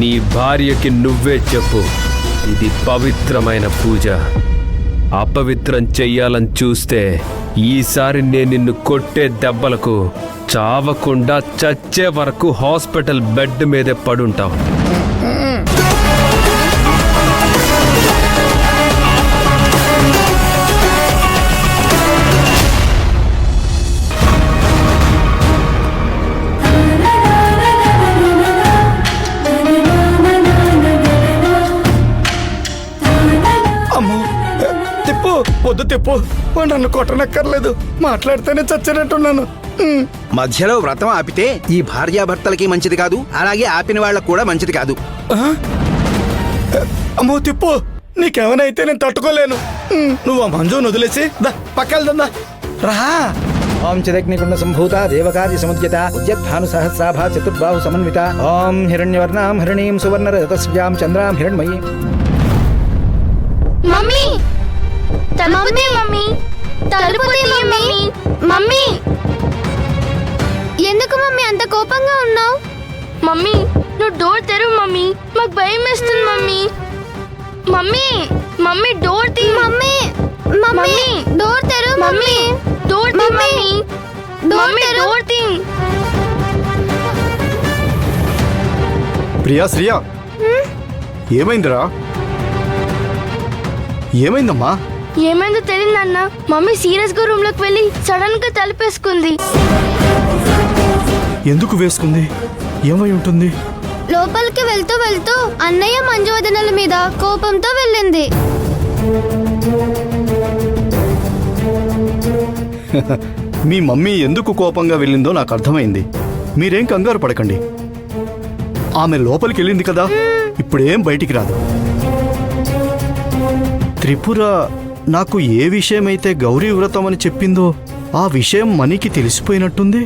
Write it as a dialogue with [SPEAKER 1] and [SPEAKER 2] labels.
[SPEAKER 1] నీ భార్యకి నువ్వే చెప్పు, ఇది పవిత్రమైన పూజ. అపవిత్రం చెయ్యాలని చూస్తే ఈసారి నేను నిన్ను కొట్టే దెబ్బలకు చావకుండా చచ్చే వరకు హాస్పిటల్ బెడ్ మీదే పడుంటావు.
[SPEAKER 2] పొద్దు తిప్పు, నన్ను కొట్టనక్కర్లేదు, మాట్లాడితేనే చచ్చినట్టున్నాను.
[SPEAKER 3] మధ్యలో వ్రతం ఆపితే ఈ భార్యాభర్తలకి మంచిది కాదు, అలాగే ఆపిన వాళ్ళకు కూడా మంచిది కాదు.
[SPEAKER 2] అమ్మో తిప్పు, నీకేమైనా అయితే నేను తట్టుకోలేను. నువ్వు ఆ మంజుని వదిలేసి పక్కెళ్దా రా.
[SPEAKER 4] ఓం చిదగ్నికుండ సంభూత దేవకార్య సముద్యత ఉద్యద్భాను సహస్రాభా చతుర్బాహు సమన్విత ఓం హిరణ్యవర్ణాం హరిణీం సువర్ణరజతస్యాం చంద్రాం హిరణ్మయీ.
[SPEAKER 5] మమ్మీ తలుపుతే మమ్మీ, తలుపుతే మమ్మీ. మమ్మీ ఎందుకు మమ్మీ అంత కోపంగా ఉన్నావు? మమ్మీ నువ్వు డోర్ తెరువు మమ్మీ, మాకు భయం వేస్తుంది మమ్మీ. మమ్మీ మమ్మీ డోర్ తీ. మమ్మీ మమ్మీ డోర్ తెరువు మమ్మీ. డోర్ తీ మమ్మీ. మమ్మీ డోర్ తీ.
[SPEAKER 2] ప్రియా శ్రియా, ఏమైందిరా? ఏమైందమ్మా?
[SPEAKER 5] ఏమైందో తెలియదు నాన్న. మమ్మీ సీరియస్ గా రూమ్ లోకి వెళ్ళి సడన్ గా తలుపేసుకుంది.
[SPEAKER 2] ఎందుకు వేసుకుంది? ఏమై ఉంటుంది?
[SPEAKER 5] లోపలికి వెళ్తూ వెళ్తూ అన్నయ్య మంజు వదినల మీద కోపంతో వెళ్ళింది.
[SPEAKER 2] మీ మమ్మీ ఎందుకు కోపంగా వెళ్ళిందో నాకు అర్థమైంది. మీరేం కంగారు పడకండి. ఆమె లోపలికి వెళ్ళింది కదా, ఇప్పుడేం బయటికి రాదు. త్రిపుర నాకు ఏ విషయమైతే గౌరీ వ్రతం అని చెప్పిందో ఆ విషయం మనీకి తెలిసిపోయినట్టుంది.